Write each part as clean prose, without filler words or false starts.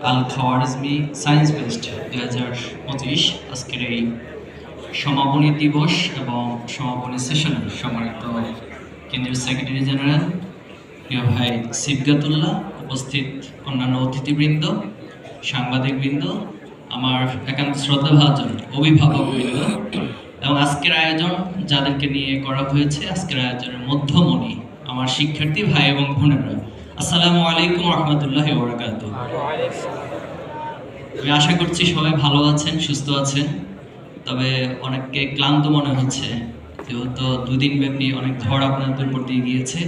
আল Khwarizmi science based 2025 আজকের এই সমাপনী দিবস এবং সমাপনী সেশনের সম্মানিত কেন্দ্রীয় সেক্রেটারি জেনারেল প্রিয় ভাই সিবগাতুল্লাহ, উপস্থিত অন্যান্য অতিথিবৃন্দ, সাংবাদিকবৃন্দ, আমার একান্ত শ্রদ্ধাভাজন অভিভাবকবৃন্দ এবং আজকের আয়োজন যাদেরকে নিয়ে করা হয়েছে, আজকের আয়োজনের মধ্যমণি আমার শিক্ষার্থী ভাই এবং বোনেরা, আসসালামু আলাইকুম রহমতুল্লাহি ওয়া বারাকাতুহু। আমি আশা করছি সবাই ভালো আছেন, সুস্থ আছেন। তবে অনেককে ক্লান্ত মনে হচ্ছে, যেহেতু দুদিন ব্যাপী অনেক ঝড় আপনাদের উপর দিয়ে গিয়েছে।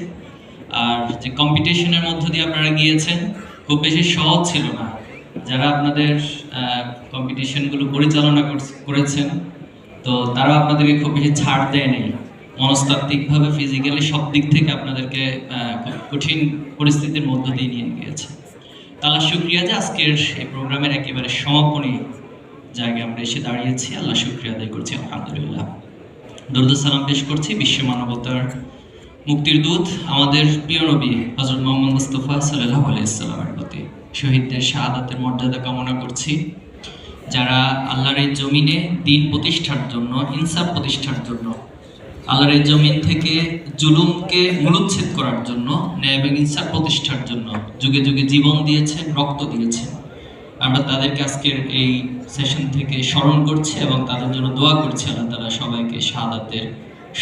আর যে কম্পিটিশনের মধ্য দিয়ে আপনারা গিয়েছেন খুব বেশি সহজ ছিল না। যারা আপনাদের কম্পিটিশনগুলো পরিচালনা করেছেন, তো তারা আপনাদেরকে খুব বেশি ছাড় দেয় নেই। মনস্তাত্ত্বিকভাবে, ফিজিক্যালি সব দিক থেকে আপনাদেরকে খুব কঠিন পরিস্থিতির মধ্য দিয়ে নিয়ে গিয়েছে। আল্লাহ শুকরিয়া যে আজকের এই প্রোগ্রামের একেবারে সমাপনী জায়গায় আমরা এসে দাঁড়িয়েছি। আল্লাহ শুকরিয়া আদায় করছি, আলহামদুলিল্লাহ। দরুদ সালাম পেশ করছি বিশ্ব মানবতার মুক্তির দূত আমাদের প্রিয় নবী হযরত মুহাম্মদ মুস্তাফা সাল্লাল্লাহু আলাইহি ওয়াসাল্লামের প্রতি। শহীদদের শাহাদাতের মর্যাদা কামনা করছি, যারা আল্লাহর এই জমিনে দ্বীন প্রতিষ্ঠার জন্য, ইনসাফ প্রতিষ্ঠার জন্য, আল্লাহর এই জমিন থেকে জুলুমকে মূলচ্ছেদ করার জন্য, ন্যায় এবং ইনসাফ প্রতিষ্ঠার জন্য যুগে যুগে জীবন দিয়েছেন, রক্ত দিয়েছেন। আমরা তাদেরকে আজকের এই সেশন থেকে স্মরণ করছি এবং তাদের জন্য দোয়া করছি। আল্লাহ তাআলা সবাইকে শাহাদাতের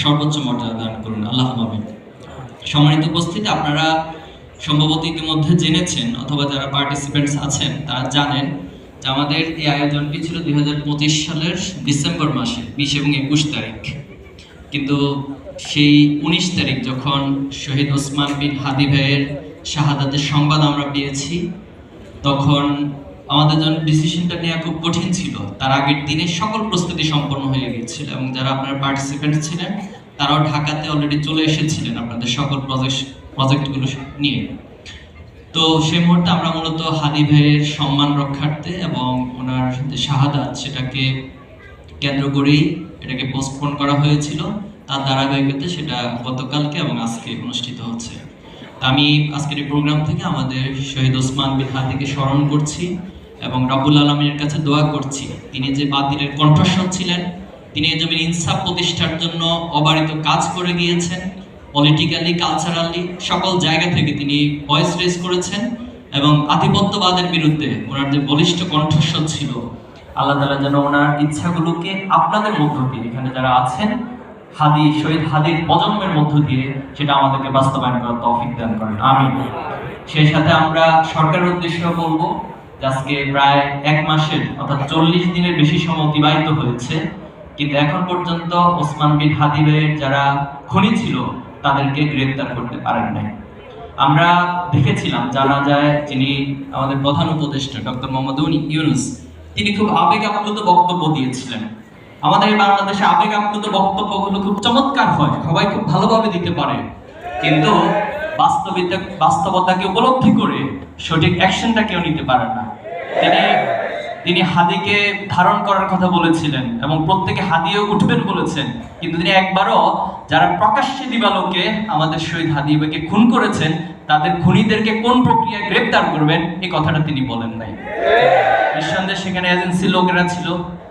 সর্বোচ্চ মর্যাদা দান করুন, আল্লাহুম্মা আমিন। সম্মানিত উপস্থিতি, আপনারা সম্ভবত ইতিমধ্যে জেনেছেন অথবা যারা পার্টিসিপেন্টস আছেন তারা জানেন যে আমাদের এই আয়োজনটি ছিল 2025 সালের ডিসেম্বর মাসে 20 এবং 21 তারিখ। কিন্তু সেই 19 তারিখ যখন শহীদ ওসমান বিন হাদি ভাইয়ের শাহাদাতের সংবাদ আমরা পেয়েছি, তখন আমাদের জন্য ডিসিশনটা নেওয়া খুব কঠিন ছিল। তার আগের দিনে সকল প্রস্তুতি সম্পন্ন হয়ে গিয়েছিল এবং যারা আপনার পার্টিসিপেন্ট ছিলেন তারাও ঢাকাতে অলরেডি চলে এসেছিলেন আপনাদের সকল প্রজেক্টগুলো নিয়ে। তো সেই মুহূর্তে আমরা মূলত হাদি ভাইয়ের সম্মান রক্ষার্থে এবং ওনার যে শাহাদাত সেটাকে কেন্দ্র করেই এটাকে পোস্টপোন করা হয়েছিল। তার ধারাবাহিকতাতে সেটা গতকালকে এবং আজকে অনুষ্ঠিত হচ্ছে। আমি আজকের এই প্রোগ্রাম থেকে আমাদের শহীদ ওসমান বিন হাদিকে স্মরণ করছি এবং রব্বুল আলামিনের কাছে দোয়া করছি, তিনি যে বাতিলের কণ্ঠস্বর ছিলেন, তিনি এই জমির ইনসাফ প্রতিষ্ঠার জন্য অবারিত কাজ করে গিয়েছেন। পলিটিক্যালি, কালচারালি সকল জায়গা থেকে তিনি ভয়েস রেজ করেছেন এবং আধিপত্যবাদের বিরুদ্ধে ওনার যে বলিষ্ঠ কণ্ঠস্বর ছিল, আল্লাহ তাআলা যেন ওনার ইচ্ছাগুলোকে আপনাদের মধ্য দিয়ে, এখানে যারা আছেন হাদি, শহীদ হাদির প্রজন্মের মধ্য দিয়ে সেটা আমাদেরকে বাস্তবায়ন করার তৌফিক দান করেন, আমিন। সেই সাথে আমরা সরকারের উদ্দেশ্যে বলবো যে আজকে প্রায় 1 মাসের অর্থাৎ 40 দিনের বেশি সময় অতিবাহিত হয়েছে, কিন্তু এখন পর্যন্ত ওসমান বিন হাদি ভাইয়ের যারা খুনি ছিল তাদেরকে গ্রেফতার করতে পারেন নাই। আমরা দেখেছিলাম, জানা যায় যিনি আমাদের প্রধান উপদেষ্টা ডক্টর মোহাম্মদ ইউনূস, তিনি খুব আবেগ আপ্লুত বক্তব্য দিয়েছিলেন। আমাদের বাংলাদেশে আবেগ আপ্লুত বক্তব্যগুলো খুব চমৎকার হয়, সবাই খুব ভালোভাবে দিতে পারে, কিন্তু বাস্তবতাকে উপলব্ধি করে সঠিক অ্যাকশনটা কেউ নিতে পারে না। তিনি হাদিকে ধারণ করার কথা বলেছিলেন এবং প্রত্যেকে হাদিয়েও উঠবেন বলেছেন, কিন্তু তিনি একবারও যারা প্রকাশ্যে দিবালোকে আমাদের শহীদ হাদি ভাইকে খুন করেছেন তাদের খুনিদেরকে কোন প্রক্রিয়ায় গ্রেফতার করবেন এই কথাটা তিনি বলেন নাই। নিঃসন্দেহে সেখানে এজেন্সি লোকেরা ছিল,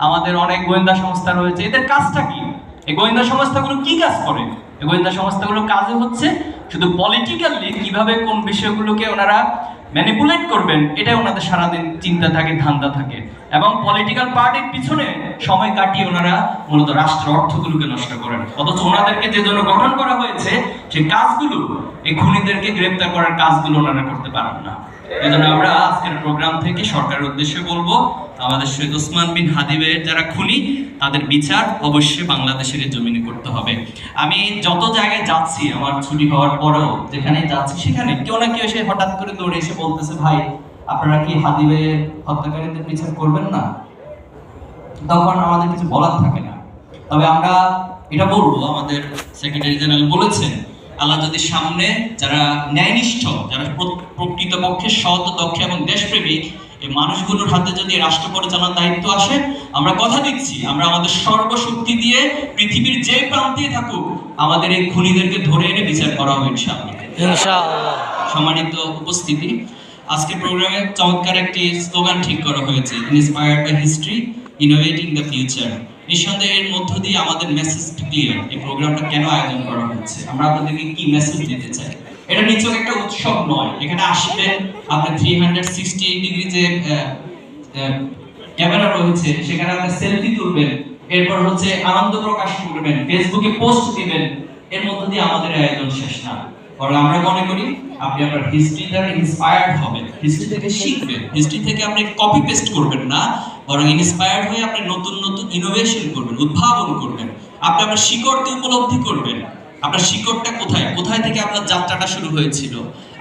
আমাদের অনেক গোয়েন্দা সংস্থা রয়েছে, এদের কাজটা কি? এই গোয়েন্দা সংস্থাগুলো কি কাজ করে? এই গোয়েন্দা সংস্থাগুলোর কাজে হচ্ছে শুধু পলিটিক্যালি কিভাবে কোন বিষয়গুলোকে ওনারা ম্যানিপুলেট করবেন, এটাই ওনাদের সারাদিন চিন্তা থাকে, ধান্দা থাকে, এবং পলিটিক্যাল পার্টির পিছনে সময় কাটিয়ে ওনারা মূলত রাষ্ট্র অর্থগুলোকে নষ্ট করেন। অথচ ওনাদেরকে যে জন্য গঠন করা হয়েছে সেই কাজগুলো, এই খুনিদেরকে গ্রেফতার করার কাজগুলো ওনারা করতে পারেন না। এই জন্য আমরা আজকের প্রোগ্রাম থেকে সরকারের উদ্দেশ্যে বলবো, আমাদের শহীদ ওসমান বিন হাদি ভাইয়ের যারা খুনি তাদের বিচার অবশ্যই বাংলাদেশের জমিনে করতে হবে। আমি যত জায়গায় যাচ্ছি, আমার ছুটি হওয়ার পরেও যেখানে যাচ্ছি সেখানে কেউ না কেউ এসে হঠাৎ করে দৌড়ে এসে বলতেছে, ভাই আপনারা কি হাদি ভাইয়ের হত্যাকারীদের বিচার করবেন না? তখন আমাদের কিছু বলার থাকে না। তবে আমরা এটা বলবো, আমাদের সেক্রেটারি জেনারেল বলেছেন, আল্লাহ যদি সামনে যারা ন্যায়নিষ্ঠ, যারা প্রকৃতপক্ষে সৎ, দক্ষ এবং দেশপ্রেমিক এই মানুষগুলোর হাতে যদি রাষ্ট্র পরিচালনার দায়িত্ব আসে, আমরা কথা দিচ্ছি আমরা আমাদের সর্বশক্তি দিয়ে পৃথিবীর যে প্রান্তেই থাকুক আমাদের এই খুনিদেরকে ধরে এনে বিচার করা হবে ইনশাআল্লাহ। সম্মানিত উপস্থিতি, আজকে প্রোগ্রামে চমৎকার একটি স্লোগান ঠিক করা হয়েছে, inspired by history, innovating the future. নিঃসন্দেহে এর মধ্য দিয়ে আমাদের মেসেজ ক্লিয়ার, এই প্রোগ্রামটা কেন আয়োজন করা হচ্ছে, আমরা আপনাদেরকে কি মেসেজ দিতে চাই। এটা নিছক একটা উৎসব নয়, এখানে আসবেন আপনি 360 ডিগ্রি যে ক্যামেরা রয়েছে সেখানে আপনি সেলফি তুলবেন, এরপর হচ্ছে আনন্দ প্রকাশ করবেন, ফেসবুকে পোস্ট দিবেন, এর মধ্য দিয়ে আমাদের আয়োজন শেষ না। বরং আমরা মনে করি আপনি আপনার হিস্ট্রি দ্বারা ইন্সপায়ার্ড হবেন, হিস্ট্রি থেকে শিখবেন, হিস্ট্রি থেকে আপনি কপি পেস্ট করবেন না, বরং ইন্সপায়ার্ড হয়ে আপনি নতুন নতুন ইনোভেশন করবেন, উদ্ভাবন করবেন। আপনি আপনার শিকড়কে উপলব্ধি করবেন, আপনার শিকড়টা কোথায়, কোথায় থেকে আপনার যাত্রাটা শুরু হয়েছিল,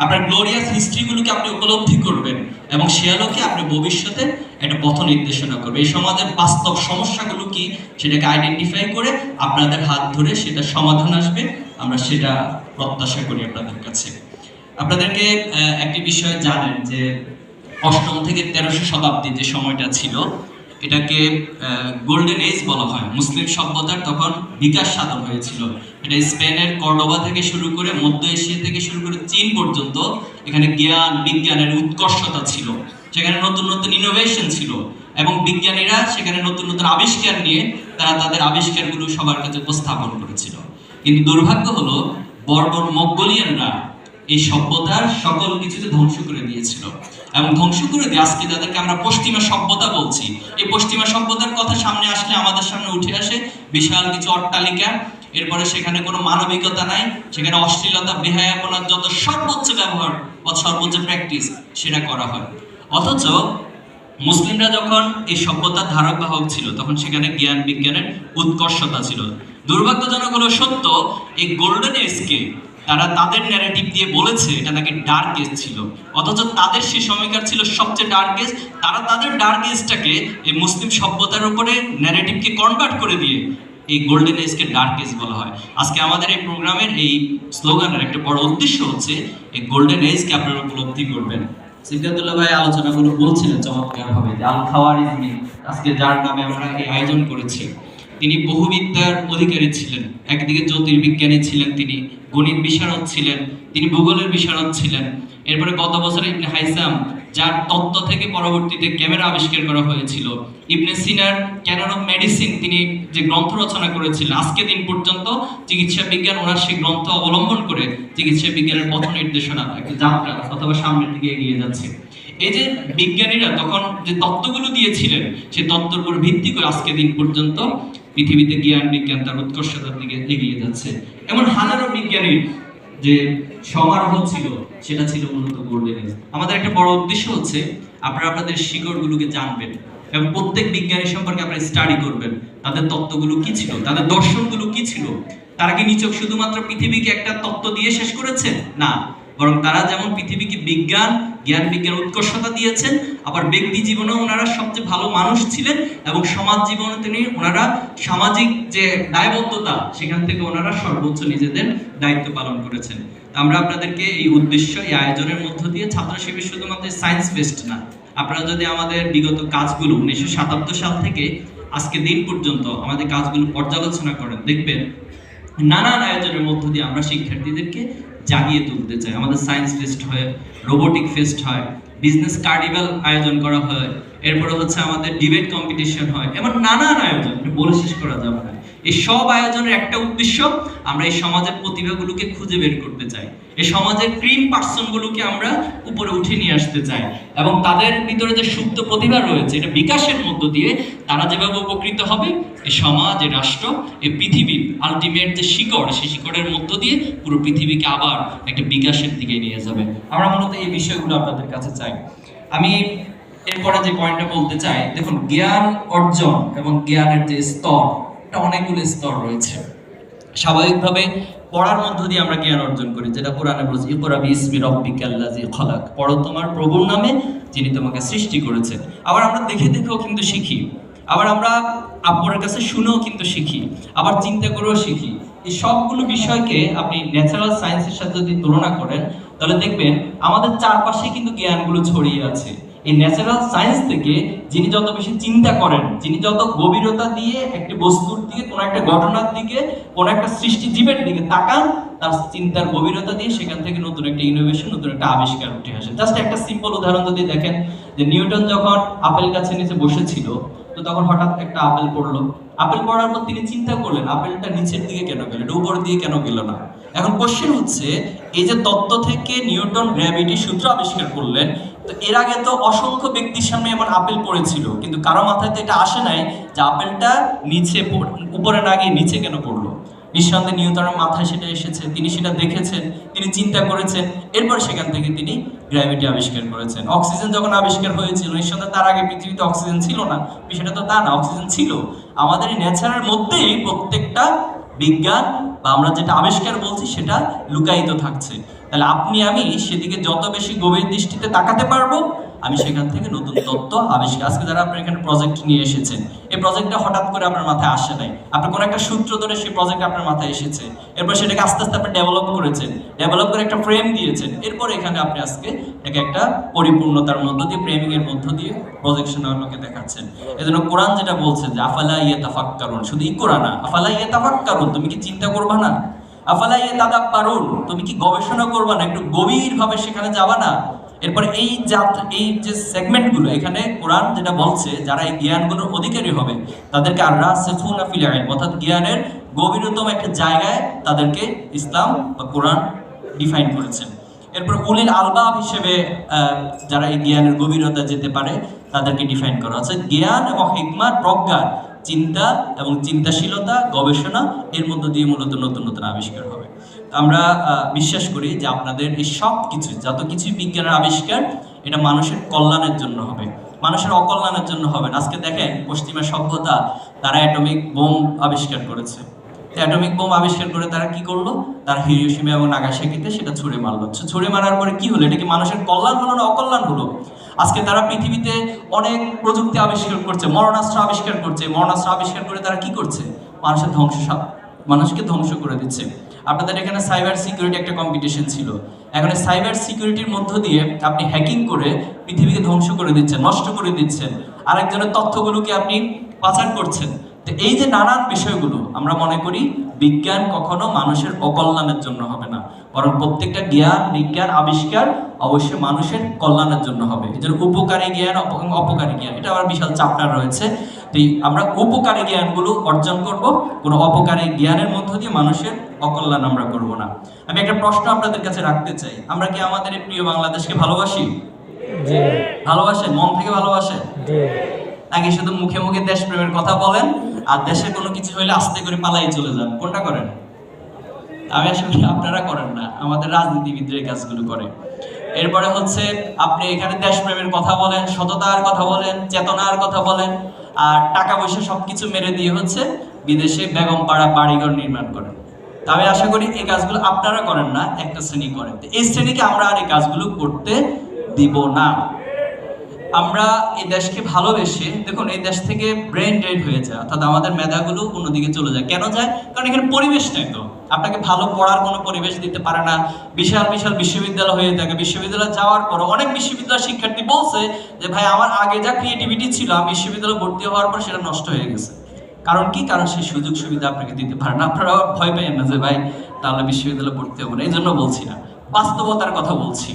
আপনার গ্লোরিয়াস হিস্ট্রিগুলোকে আপনি উপলব্ধি করবেন এবং সে আলোকে আপনি ভবিষ্যতে একটা পথ নির্দেশনা করবেন। এই সমাজের বাস্তব সমস্যাগুলো কি সেটাকে আইডেন্টিফাই করে আপনাদের হাত ধরে সেটা সমাধান আসবে, আমরা সেটা প্রত্যাশা করি আপনাদের কাছে। আপনাদেরকে একটি বিষয় জানেন যে 8ম থেকে 1300 শতাব্দী যে সময়টা ছিল এটাকে গোল্ডেন এজ বলা হয়। মুসলিম সভ্যতার তখন বিকাশ সাধন হয়েছিল। এটা স্পেনের কর্ডোবা থেকে শুরু করে মধ্য এশিয়া থেকে শুরু করে চীন পর্যন্ত এখানে জ্ঞান বিজ্ঞানের উৎকর্ষতা ছিল, সেখানে নতুন নতুন ইনোভেশন ছিল এবং বিজ্ঞানীরা সেখানে নতুন নতুন আবিষ্কার নিয়ে তারা তাদের আবিষ্কারগুলো সবার কাছে উপস্থাপন করেছিল। কিন্তু দুর্ভাগ্য হলো বর্বর মঙ্গোলিয়ানরা এই সভ্যতার সকল কিছুকে ধ্বংস করে দিয়েছিল এবং ধ্বংস করে দিয়ে আজকে যাদেরকে আমরা পশ্চিমা সভ্যতা বলছি, এই পশ্চিমা সভ্যতার কথা সামনে আসলে আমাদের সামনে উঠে আসে বিশাল কিছু অট্টালিকা, এরপরে সেখানে কোনো মানবিকতা নাই, সেখানে অশ্লীলতা বেহায়াপনার যত সর্বোচ্চ ব্যবহার বা সর্বোচ্চ প্র্যাকটিস সেটা করা হয়। অথচ মুসলিমরা যখন এই সভ্যতার ধারক বাহক ছিল তখন সেখানে জ্ঞান বিজ্ঞানের উৎকর্ষতা ছিল। দুর্ভাগ্যজনক হলো সত্য, এই গোল্ডেন এজকে তারা তাদের ন্যারেটিভ দিয়ে বলেছে এটা নাকি ডার্ক এজ ছিল, অথচ তাদের সেই সময়কার ছিল সবচেয়ে ডার্ক এজ। তারা তাদের ডার্ক এজটাকে এই মুসলিম সভ্যতার উপরে ন্যারেটিভকে কনভার্ট করে দিয়ে এই গোল্ডেন এজকে ডার্ক এজ বলা হয়। আজকে আমাদের এই প্রোগ্রামের এই স্লোগানের একটা বড় উদ্দেশ্য হচ্ছে এই গোল্ডেন এজকে আপনারা উপলব্ধি করবেন। সিদ্ধাতুল্লাহ ভাই আলোচনাগুলো বলছিলেন চমৎকারভাবে যে আল খাওয়ারিজমি, আজকে যার নামে আমরা এই আয়োজন করেছি, তিনি বহুবিদ্যার অধিকারী ছিলেন। একদিকে জ্যোতির্বিজ্ঞানী ছিলেন, তিনি গণিত বিশারদ ছিলেন, তিনি ভূগোলের বিশারদ ছিলেন। এরপরে গত বছর ইবনে হাইসাম, যার তত্ত্ব থেকে পরবর্তীতে ক্যামেরা আবিষ্কার করা হয়েছিল। ইবনে সিনার ক্যানন অফ মেডিসিন, তিনি যে গ্রন্থ রচনা করেছিলেন, আজকে দিন পর্যন্ত চিকিৎসা বিজ্ঞান ওনার সেই গ্রন্থ অবলম্বন করে চিকিৎসা বিজ্ঞানের পথ নির্দেশনা একটা যাত্রা অথবা সামনের দিকে এগিয়ে যাচ্ছে। এই যে বিজ্ঞানীরা তখন যে তত্ত্বগুলো দিয়েছিলেন সেই তত্ত্বের উপর ভিত্তি করে আজকে দিন পর্যন্ত পৃথিবীতে জ্ঞান বিজ্ঞান তার উৎকর্ষতার দিকে এগিয়ে যাচ্ছে। এমন হাজারো বিজ্ঞানীর যে সমারোহ ছিল সেটা ছিল মূলত গোল্ডেন এজ। আমাদের একটা বড় উদ্দেশ্য হচ্ছে আপনারা আপনাদের শিকড়গুলোকে জানবেন এবং প্রত্যেক বিজ্ঞানী সম্পর্কে আপনারা স্টাডি করবেন, তাদের তত্ত্বগুলো কি ছিল, তাদের দর্শনগুলো কি ছিল। তারা কি নিছক শুধুমাত্র পৃথিবীকে একটা তত্ত্ব দিয়ে শেষ করেছে? না, বরং তারা যেমন পৃথিবীকে বিজ্ঞান জ্ঞান বিজ্ঞান উৎকর্ষতা দিয়েছেন, আবার ব্যক্তি জীবনেও ওনারা সবচেয়ে ভালো মানুষ ছিলেন এবং সমাজ জীবনে তিনি ওনারা সামাজিক যে দায়বদ্ধতা সেখান থেকে ওনারা সর্বোচ্চ নিজেদের দায়িত্ব পালন করেছেন। আমরা আপনাদেরকে এই উদ্দেশ্য এই আয়োজনের মধ্য দিয়ে ছাত্র শিবির শুধুমাত্র সায়েন্স ফেস্ট না, আপনারা যদি আমাদের বিগত কাজগুলো 1977 সাল থেকে আজকে দিন পর্যন্ত আমাদের কাজগুলো পর্যালোচনা করেন, দেখবেন নানান আয়োজনের মধ্য দিয়ে আমরা শিক্ষার্থীদেরকে জাগিয়ে তুলতে চাই। আমাদের সায়েন্স ফেস্ট হয়, রোবোটিক ফেস্ট হয়, বিজনেস কার্নিভাল আয়োজন করা হয়, এরপরে হচ্ছে আমাদের ডিবেট কম্পিটিশন হয়, এমন নানান আয়োজন বলে শেষ করা যাবে না। এই সব আয়োজনের একটা উদ্দেশ্য, আমরা এই সমাজের প্রতিভাগুলোকে খুঁজে বের করতে চাই, এই সমাজের ক্রিম পার্সনগুলোকে আমরা উপরে উঠে নিয়ে আসতে চাই এবং তাদের ভিতরে যে সুপ্ত প্রতিভা রয়েছে এটা বিকাশের মধ্য দিয়ে তারা যেভাবে উপকৃত হবে, এই সমাজ, এই রাষ্ট্র, এই পৃথিবীর আলটিমেট যে শিকড়, সেই শিকড়ের মধ্য দিয়ে পুরো পৃথিবীকে আবার একটা বিকাশের দিকে নিয়ে যাবে। আমরা মূলত এই বিষয়গুলো আপনাদের কাছে চাই। আমি এরপরে যে পয়েন্টটা বলতে চাই, দেখুন জ্ঞান অর্জন এবং জ্ঞানের যে স্তর, এটা অনেকগুলো স্তর রয়েছে। স্বাভাবিকভাবে পড়ার মধ্য দিয়ে আমরা জ্ঞান অর্জন করি, যেটা কোরআনে বলছে ইকরা বিসমি রাব্বিকাল্লাযী খলাক, পড়ো তোমার প্রভুর নামে যিনি তোমাকে সৃষ্টি করেছেন। আবার আমরা দেখে দেখেও কিন্তু শিখি, আবার আমরা আপনার কাছে শুনেও কিন্তু শিখি, আবার চিন্তা করেও শিখি। এই সবগুলো বিষয়কে আপনি ন্যাচারাল সায়েন্সের সাথে যদি তুলনা করেন তাহলে দেখবেন আমাদের চারপাশে কিন্তু জ্ঞানগুলো ছড়িয়ে আছে। এই ন্যাচারাল সায়েন্স থেকে যিনি যত বেশি চিন্তা করেন, যিনি যত গভীরতা দিয়ে একটি বস্তুর দিকে, কোনো একটা ঘটনার দিকে, কোনো একটা সৃষ্টি জীবের দিকে তাকান, তার চিন্তার গভীরতা দিয়ে সেখান থেকে নতুন একটা ইনোভেশন, নতুন একটা আবিষ্কার উঠে আসে। জাস্ট একটা সিম্পল উদাহরণ যদি দেখেন, যে নিউটন যখন আপেল গাছের নিচে বসেছিল, তো তখন হঠাৎ একটা আপেল পড়লো। আপেল পড়ার পর তিনি চিন্তা করলেন, আপেলটা নিচের দিকে কেন গেল, এটা উপর দিয়ে কেন গেল না। এখন কোশ্চেন হচ্ছে, এই যে তত্ত্ব থেকে নিউটন গ্র্যাভিটি সূত্র আবিষ্কার করলেন, তো এর আগে তো অসংখ্য ব্যক্তির সামনে এমন আপেল পড়েছিল, কিন্তু কারো মাথায় তো এটা আসে নাই যে আপেলটা নিচে উপরে না গিয়ে নিচে কেন পড়লো। নিঃসন্দেহে নিউটনের মাথায় সেটা এসেছে, তিনি সেটা দেখেছেন, তিনি চিন্তা করেছেন, এরপর সেখান থেকে তিনি গ্র্যাভিটি আবিষ্কার করেছেন। অক্সিজেন যখন আবিষ্কার হয়েছিল, নিঃসন্দেহে তার আগে পৃথিবীতে অক্সিজেন ছিল না, বিষয়টা তো তা না, অক্সিজেন ছিল। আমাদের এই নেচারের মধ্যেই প্রত্যেকটা বিজ্ঞান বা আমরা যেটা আবিষ্কার বলছি সেটা লুকায়িত থাকছে। তাহলে আপনি আমি সেদিকে যত বেশি গভীর দৃষ্টিতে তাকাতে পারবো, আমি সেখান থেকে নতুন তত্ত্ব আবিষ্কার। আজকে যারা আপনার এখানে প্রজেক্ট নিয়ে এসেছেন, এই প্রজেক্টটা হঠাৎ করে আপনার মাথায় আসে নাই, আপনার কোনো একটা সূত্র ধরে সেই প্রজেক্ট আপনার মাথায় এসেছে, এরপর সেটাকে আস্তে আস্তে আপনি ডেভেলপ করেছেন, ডেভেলপ করে একটা ফ্রেম দিয়েছেন, এরপর এখানে আপনি আজকে এটাকে একটা পরিপূর্ণতার মধ্য দিয়ে, ফ্রেমিং এর মধ্য দিয়ে প্রজেকশন আলোকে দেখাচ্ছেন। এজন্য কোরআন যেটা বলছে যে আফালা ইয়াতাফাক্কারুন, শুধু ইকরা না, আফালা ইয়াতাফাক্কারুন, তুমি কি চিন্তা করবা না? আফালা ইয়াতাদাব্বারুন, তুমি কি গবেষণা করবা না, একটু গভীরভাবে সেখানে যাবা না? এরপর এই যে সেগমেন্টগুলো এখানে কোরআন যেটা বলছে, যারা এই জ্ঞানগুলোর অধিকারী হবে তাদেরকে আর-রাসিখুনা ফিল ইলম, অর্থাৎ জ্ঞানের গভীরতম একটা জায়গায় তাদেরকে ইসলাম বা কোরআন ডিফাইন করেছেন। এরপর উলিল আলবাব হিসেবে যারা এই জ্ঞানের গভীরতা যেতে পারে তাদেরকে ডিফাইন করা হচ্ছে। জ্ঞান এবং হিকমার প্রজ্ঞা, চিন্তা এবং চিন্তাশীলতা, গবেষণা, এর মধ্য দিয়ে মূলত নতুন নতুন আবিষ্কার হবে। আমরা বিশ্বাস করি যে আপনাদের এই সব কিছু, যত কিছুই বিজ্ঞানের আবিষ্কার, এটা মানুষের কল্যাণের জন্য হবে, মানুষের অকল্যাণের জন্য হবে না। আজকে দেখেন পশ্চিমা সভ্যতা, তারা অ্যাটমিক বোম আবিষ্কার করেছে। অ্যাটমিক বোম আবিষ্কার করে তারা কি করলো, তারা হিরোশিমা এবং নাগাসাকিতে সেটা ছুড়ে মারলো। ছুড়ে মারার পরে কি হলো, এটা কি মানুষের কল্যাণ হলো না অকল্যাণ হলো? আজকে তারা পৃথিবীতে অনেক প্রযুক্তি আবিষ্কার করছে, মরণাস্ত্র আবিষ্কার করছে, মরণাস্ত্র আবিষ্কার করে তারা কি করছে, মানুষের মানুষকে ধ্বংস করে দিচ্ছে। আপনাদের এখানে সাইবার সিকিউরিটি একটা কম্পিটিশন ছিল, এখন সাইবার সিকিউরিটির মধ্য দিয়ে আপনি হ্যাকিং করে পৃথিবীকে ধ্বংস করে দিচ্ছেন, নষ্ট করে দিচ্ছেন, আরেকজনের তথ্যগুলোকে আপনি পাচার করছেন। তো এই যে নানান বিষয়গুলো, আমরা মনে করি বিজ্ঞান কখনো মানুষের অকল্যাণের জন্য হবে না, বরং প্রত্যেকটা জ্ঞান, বিজ্ঞান, আবিষ্কার অবশ্যই মানুষের কল্যাণের জন্য হবে। এই জন্য উপকারী জ্ঞান, অপকারী জ্ঞান, এটা আবার বিশাল চ্যাপ্টার রয়েছে। তো আমরা উপকারী জ্ঞানগুলো অর্জন করব, কোনো অপকারী জ্ঞানের মধ্য দিয়ে মানুষের অকল্যাণ আমরা করব না। আমি একটা প্রশ্ন আপনাদের কাছে রাখতে চাই, আমরা কি আমাদের এই প্রিয় বাংলাদেশকে ভালোবাসি? ভালোবাসেন? মন থেকে ভালোবাসেন? নাকি শুধু মুখে মুখে দেশপ্রেমের কথা বলেন আর দেশের কোনো কিছু হইলে আস্তে করে পালাই চলে যান? কোনটা করেন? আমি আসলে আপনারা করেন না, আমাদের রাজনীতিবিদরা এই কাজগুলো করে। এরপরে হচ্ছে আপনি এখানে দেশপ্রেমের কথা বলেন, সততার কথা বলেন, চেতনার কথা বলেন, আর টাকা পয়সা সবকিছু মেরে দিয়ে হচ্ছে বিদেশে বেগম পাড়া বাড়িঘর নির্মাণ করেন। তা আমি আশা করি এই কাজগুলো আপনারা করেন না, একটা শ্রেণী করেন। এই শ্রেণীকে আমরা আর এই কাজগুলো করতে দিব না। আমরা এই দেশকে ভালোবেসে, দেখুন এই দেশ থেকে ব্রেন ডেড হয়ে যায়, অর্থাৎ আমাদের মেধাগুলো অন্যদিকে চলে যায়। কেন যায়? কারণ এখানে পরিবেশ নাই। তো আপনাকে ভালো পড়ার কোনো পরিবেশ দিতে পারে না, বিশাল বিশাল বিশ্ববিদ্যালয় হয়ে থাকে। বিশ্ববিদ্যালয়ে যাওয়ার পর অনেক বিশ্ববিদ্যালয় শিক্ষার্থী বলছে যে ভাই আমার আগে যা ক্রিয়েটিভিটি ছিল, আমি বিশ্ববিদ্যালয়ে ভর্তি হওয়ার পর সেটা নষ্ট হয়ে গেছে। কারণ কি? কারণ সেই সুযোগ সুবিধা আপনাকে দিতে পারে না। আপনারা ভয় পাইয়েন না যে ভাই তাহলে বিশ্ববিদ্যালয়ে ভর্তি হবো না, এই জন্য বলছি না, বাস্তবতার কথা বলছি।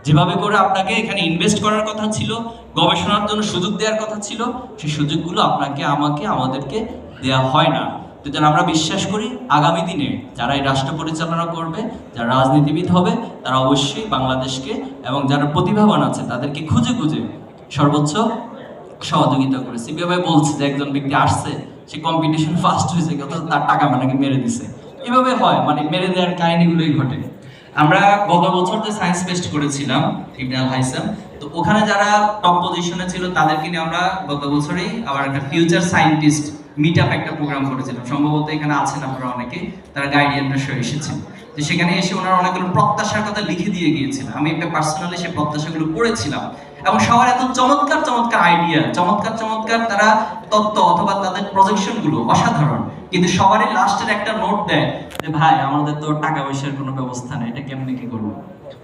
যেভাবে করে আপনাকে এখানে ইনভেস্ট করার কথা ছিল, গবেষণার জন্য সুযোগ দেওয়ার কথা ছিল, সেই সুযোগগুলো আপনাকে, আমাকে, আমাদেরকে দেওয়া হয় না। তো যেন আমরা বিশ্বাস করি আগামী দিনে যারা এই রাষ্ট্র পরিচালনা করবে, যারা রাজনীতিবিদ হবে, তারা অবশ্যই বাংলাদেশকে এবং যারা প্রতিভাবান আছে তাদেরকে খুঁজে খুঁজে সর্বোচ্চ সহযোগিতা করে। সিপিআই ভাই বলছে যে একজন ব্যক্তি আসছে, সে কম্পিটিশন ফার্স্ট হয়েছে, তার টাকা মানে মেরে দিছে। এভাবে হয়, মানে মেরে দেওয়ার কাহিনীগুলোই ঘটে। আমরা গত বছর যে সায়েন্স ফেস্ট করেছিলাম ইবনাল হাইসাম, তো ওখানে যারা টপ পজিশনে ছিল তাদেরকে নিয়ে আমরা গত বছরই আবার একটা ফিউচার সায়েন্টিস্ট মিট আপ একটা প্রোগ্রাম করেছিলাম। সম্ভবত এখানে আছেন আপনারা অনেকে, তারা গাইডিয়ানরা সহ এসেছেন। তো সেখানে এসে ওনারা অনেকগুলো প্রত্যাশার কথা লিখে দিয়ে গিয়েছিলেন। আমি একটা পার্সোনালি সেই প্রত্যাশাগুলো পড়েছিলাম এবং সবার এত চমৎকার চমৎকার আইডিয়া, চমৎকার চমৎকার তারা তত্ত্ব অথবা তাদের প্রজেকশনগুলো অসাধারণ। কিন্তু সবারই লাস্টের একটা নোট দেয় যে ভাই আমাদের তো টাকা পয়সার কোনো ব্যবস্থা নেই, এটা কেমনে কি করবো।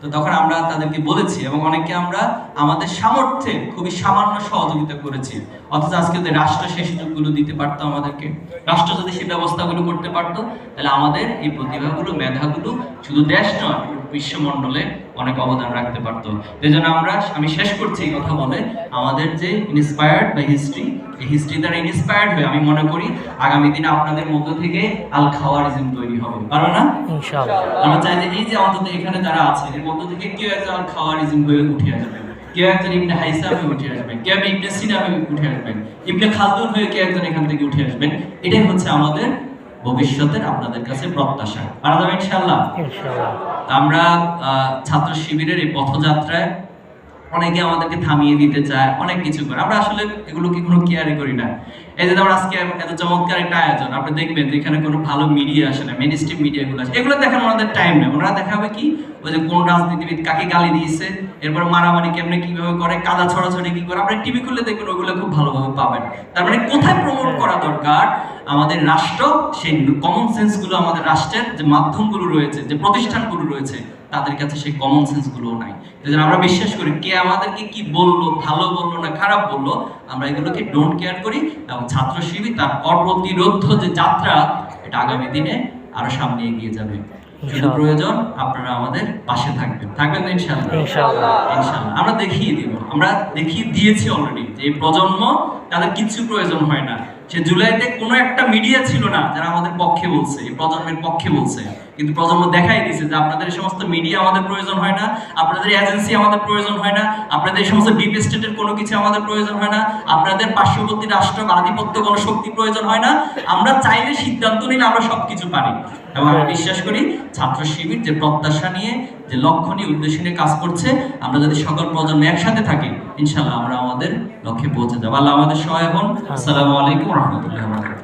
তো তখন আমরা তাদেরকে বলেছি এবং অনেকে আমরা আমাদের সামর্থ্যে খুবই সামান্য সহযোগিতা করেছি। অথচ আজকে যদি রাষ্ট্র সেই সুযোগগুলো দিতে পারতো আমাদেরকে, রাষ্ট্র যদি সেই ব্যবস্থাগুলো করতে পারতো, তাহলে আমাদের এই প্রতিভাগুলো, মেধাগুলো শুধু দেশ নয় বিশ্বমণ্ডলে অনেক অবদান রাখতে পারতো। এই জন্য আমি শেষ করছি এই কথা বলে, আমাদের যে ইন্সপায়ার্ড বাই হিস্ট্রি, এই হিস্ট্রি দ্বারা ইন্সপায়ার্ড হয়ে আমি মনে করি আগামী দিনে আপনাদের মধ্য থেকে আল খাওয়ারিজম তৈরি হবে, পারো না ইনশাআল্লাহ। আমরা চাই যে এই যে অন্তত এখানে যারা আছে এর মধ্য থেকে কেউ একজন আল খাওয়ারিজম হয়ে উঠে আসবে, কেউ একজন ইবনে হাইসাম হয়ে উঠে আসবেন, কেউ ইবনে সিনা হয়ে উঠে আসবেন, ইবনে খালদুন হয়ে কেউ একজন এখান থেকে উঠে আসবেন। এটাই হচ্ছে আমাদের ভবিষ্যতের আপনাদের কাছে প্রত্যাশা। পারা যাবে ইনশাআল্লাহ। আমরা ছাত্র শিবিরের এই পথযাত্রায় অনেকে আমাদেরকে থামিয়ে দিতে চায়, অনেক কিছু করে, আমরা আসলে এগুলোকে কোনো কেয়ারই করি না। এই যে আমরা আজকে এত চমৎকার একটা আয়োজন, আপনি দেখবেন যে এখানে কোনো ভালো মিডিয়া আসে না, মেইন স্ট্রিম মিডিয়াগুলো আসে, এগুলো দেখানোর ওনাদের টাইম নেই। ওনারা দেখাবে কি, ওই যে কোন রাজনীতিবিদ কাকে গালি দিয়েছে, এরপর মারামারি কেমনে কিভাবে করে, কাদা ছড়াছড়ি কি করে, আপনি টিভি খুললে দেখবেন ওগুলো খুব ভালোভাবে পাবেন। তার মানে কোথায় প্রমোট করা দরকার, আমাদের রাষ্ট্র সেই কমন সেন্স গুলো, আমাদের রাষ্ট্রের যে মাধ্যমগুলো রয়েছে, যে প্রতিষ্ঠানগুলো রয়েছে, তাদের কাছে সেই কমন সেন্স গুলো নাই। এজন্য আমরা বিশ্বাস করি কে আমাদেরকে কি বললো, ভালো বললো না খারাপ বললো, আমরা এগুলোকে ডোন্ট কেয়ার করি এবং ছাত্র শিবির তার অপ্রতিরোধ্য যে যাত্রা, এটা আগামী দিনে আরো সামনে এগিয়ে যাবে। শুধু প্রয়োজন আপনারা আমাদের পাশে থাকবেন তো ইনশাআল্লাহ। ইনশাআল্লাহ আমরা দেখিয়ে দিব, আমরা দেখিয়ে দিয়েছি অলরেডি যে এই প্রজন্ম, তাদের কিছু প্রয়োজন হয় না। সে জুলাইতে কোনো একটা মিডিয়া ছিল না যারা আমাদের পক্ষে বলছে, এই প্রজন্মের পক্ষে বলছে, কিন্তু প্রজন্ম দেখাই দিয়েছে যে আপনাদের এই সমস্ত মিডিয়া আমাদের প্রয়োজন হয় না, আপনাদের এজেন্সি আমাদের প্রয়োজন হয় না, আপনাদের এই সমস্ত ডিপ স্টেটের কোনো কিছু আমাদের প্রয়োজন হয় না, আপনাদের পার্শ্ববর্তী রাষ্ট্র বা আধিপত্য কোনো শক্তি প্রয়োজন হয় না। আমরা চাইলে সিদ্ধান্ত নিলে আমরা সবকিছু পারি। এবং আমি বিশ্বাস করি ছাত্র শিবির যে প্রত্যাশা নিয়ে, যে লক্ষ্য নিয়ে, উদ্দেশ্য নিয়ে কাজ করছে, আমরা যদি সকল প্রজন্ম একসাথে থাকি, ইনশাআল্লাহ আমরা আমাদের লক্ষ্যে পৌঁছে যাবো। আল্লাহ আমাদের সহায় হন। আসসালামু আলাইকুম ওয়া রাহমাতুল্লাহি ওয়া বারাকাতুহু।